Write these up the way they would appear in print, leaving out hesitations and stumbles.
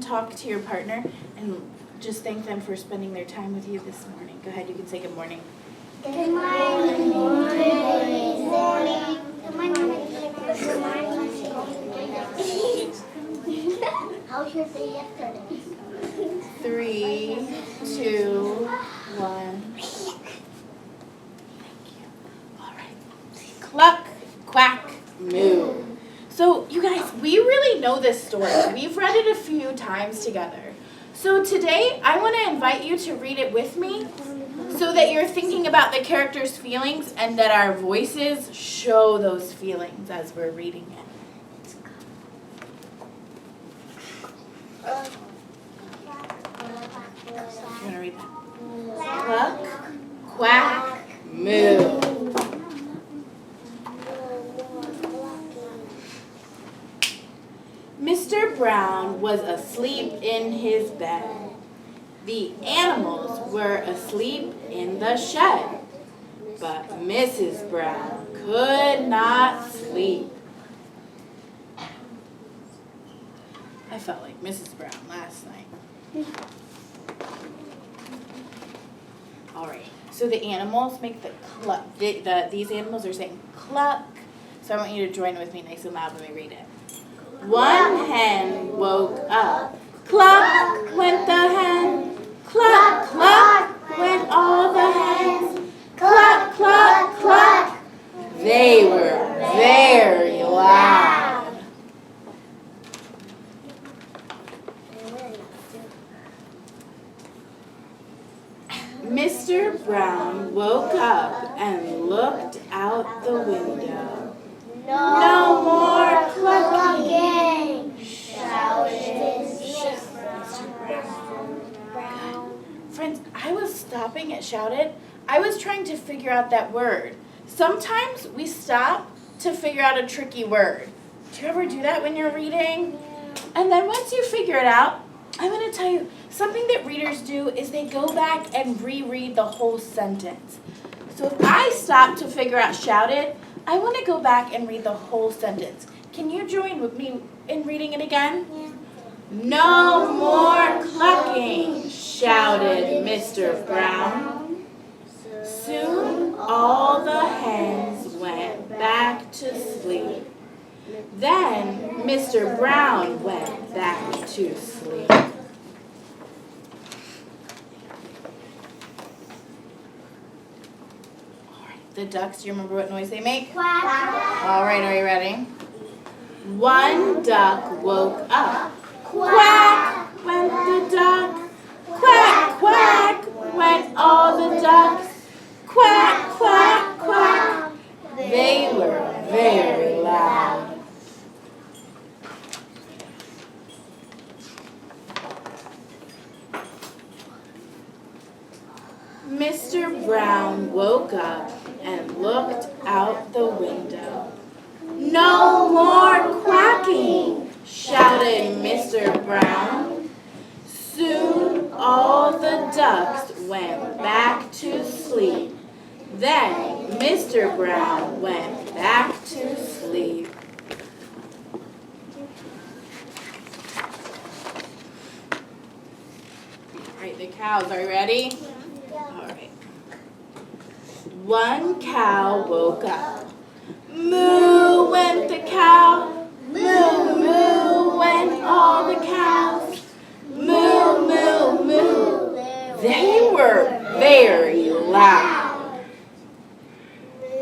talk to your partner and just thank them for spending their time with you this morning. Go ahead, you can say good morning. Good morning. Good morning. Good morning. Good morning. Good morning. How was your day yesterday? 3, 2, 1. Thank you. All right. Cluck, quack, moo. So, you guys, we really know this story. We've read it a few times together. So today, I want to invite you to read it with me so that you're thinking about the character's feelings and that our voices show those feelings as we're reading it. You want to read that? Cluck, quack, moo. Mr. Brown was asleep in his bed. The animals were asleep in the shed. But Mrs. Brown could not sleep. I felt like Mrs. Brown last night. All right, so the animals make the cluck. These animals are saying cluck. So I want you to join with me nice and loud when we read it. One hen woke up. Cluck went the hen. Cluck, cluck went all the hens. Cluck, cluck, cluck. They were very loud. Mr. Brown woke up and looked out the window. No more clucking, shouted Mr. Brown. Friends, I was stopping at shouted. I was trying to figure out that word. Sometimes we stop to figure out a tricky word. Do you ever do that when you're reading? And then once you figure it out, I'm going to tell you, something that readers do is they go back and reread the whole sentence. So if I stop to figure out shouted, I want to go back and read the whole sentence. Can you join with me in reading it again? Yeah. No more clucking, shouted Mr. Brown. Soon all the hens went back to sleep. Then Mr. Brown went back to sleep. The ducks, do you remember what noise they make? Quack. All right, are you ready? One duck woke up. Quack went the duck. Quack, quack went all the ducks. Quack, quack, quack. They were very loud. Mr. Brown woke up and looked out the window. No more quacking, shouted Mr. Brown. Soon all the ducks went back to sleep. Then Mr. Brown went back to sleep. All right, the cows, are you ready? All right. One cow woke up. Moo went the cow. Moo, moo went all the cows. Moo, moo, moo. They were very loud.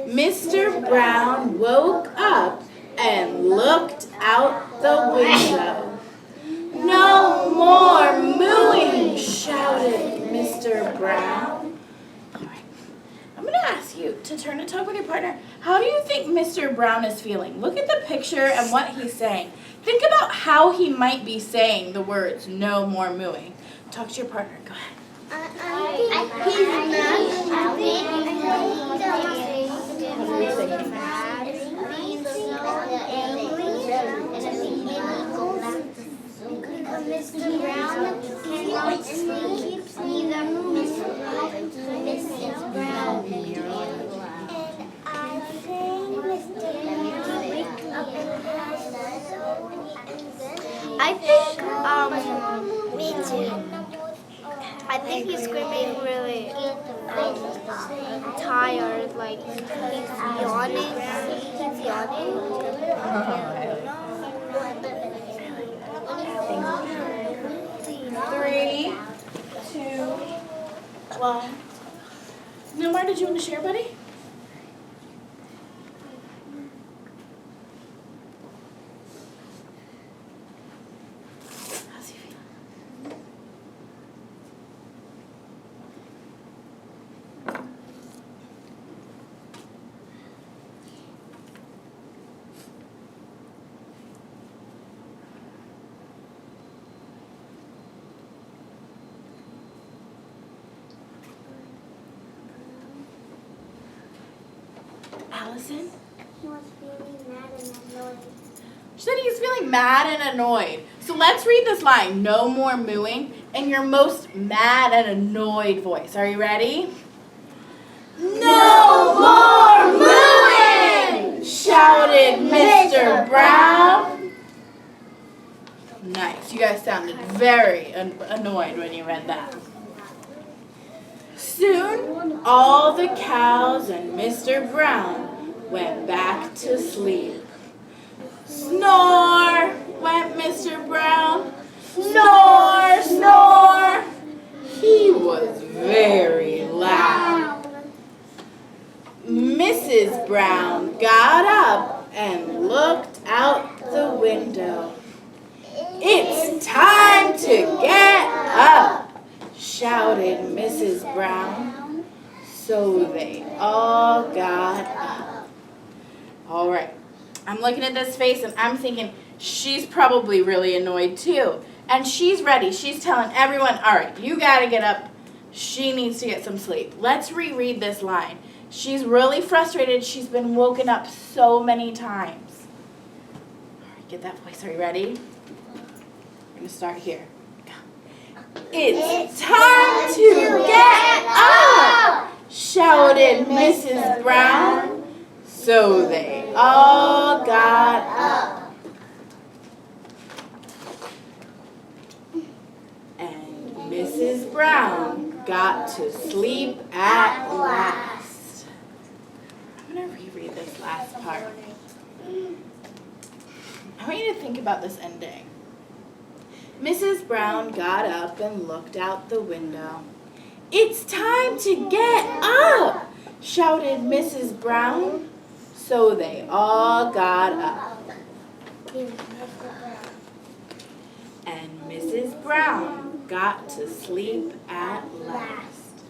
Mr. Brown woke up and looked out the window. No more mooing, shouted Mr. Brown. All right. I'm going to ask you to turn and talk with your partner. How do you think Mr. Brown is feeling? Look at the picture and what he's saying. Think about how he might be saying the words, no more mooing. Talk to your partner. Go ahead. Mr. Brown cannot sleep, neither Mrs. Brown. And I think Mr. Brown wake up and has so many. I think I think he's screaming really tired, like he's yawning. He's yawning. 3, 2, 1. Nomar, did you want to share, buddy? How's he feeling? Allison? He was feeling mad and annoyed. She said he's feeling mad and annoyed. So let's read this line, no more mooing, in your most mad and annoyed voice. Are you ready? No more mooing! Shouted Mr. Brown. Nice. You guys sounded very annoyed when you read that. Soon, all the cows and Mr. Brown went back to sleep. Snore, went Mr. Brown. Snore, snore. He was very loud. Mrs. Brown got up and looked out the window. It's time to get up, shouted Mrs. Brown. So they all got up. All right. I'm looking at this face and I'm thinking she's probably really annoyed too. And she's ready. She's telling everyone, all right, you got to get up. She needs to get some sleep. Let's reread this line. She's really frustrated. She's been woken up so many times. All right, get that voice. Are you ready? We're going to start here. It's time to get up, shouted Mrs. Brown. So they all got up. And Mrs. Brown got to sleep at last. I'm going to reread this last part. I want you to think about this ending. Mrs. Brown got up and looked out the window. It's time to get up, shouted Mrs. Brown. So they all got up. And Mrs. Brown got to sleep at last.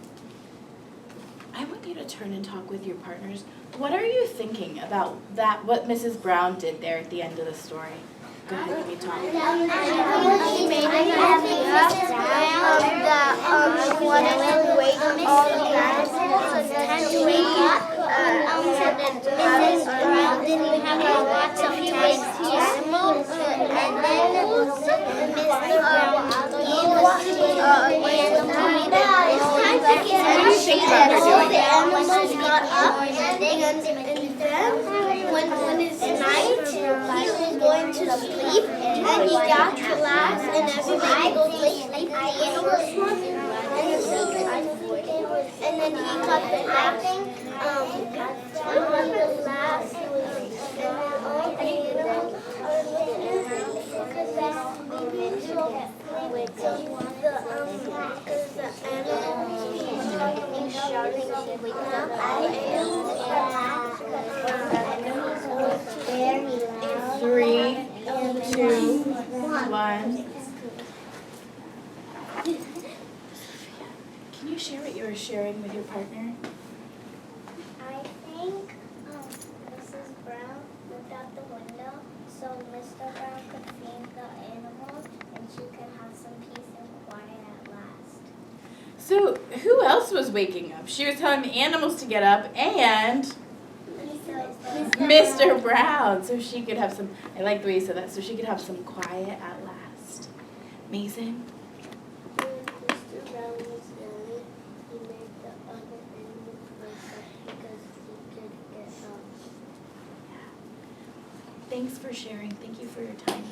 I want you to turn and talk with your partners. What are you thinking about that? What Mrs. Brown did there at the end of the story? Go ahead, let me talk. She made him happy that she wanted to wake all the guys and to wake up. Mrs. Brown didn't have lots of time to animals, and then Mr. Brown got up, and then when it's night, he was going to sleep, and he got to last, and everybody goes to sleep, the animals, and then he got the laughing, the last, and then all the animals are looking at him, because the animals shouting to wake up, very loud. 3, 2, 1. Can you share what you were sharing with your partner? I think Mrs. Brown looked out the window so Mr. Brown could feed the animals and she could have some peace and quiet at last. So who else was waking up? She was telling the animals to get up and Mr. Brown, so she could have some, I like the way you said that, so she could have some quiet at last. Mason? Mr. Brown was yelling. He made the other animals wake up because he could get up. Thanks for sharing. Thank you for your time.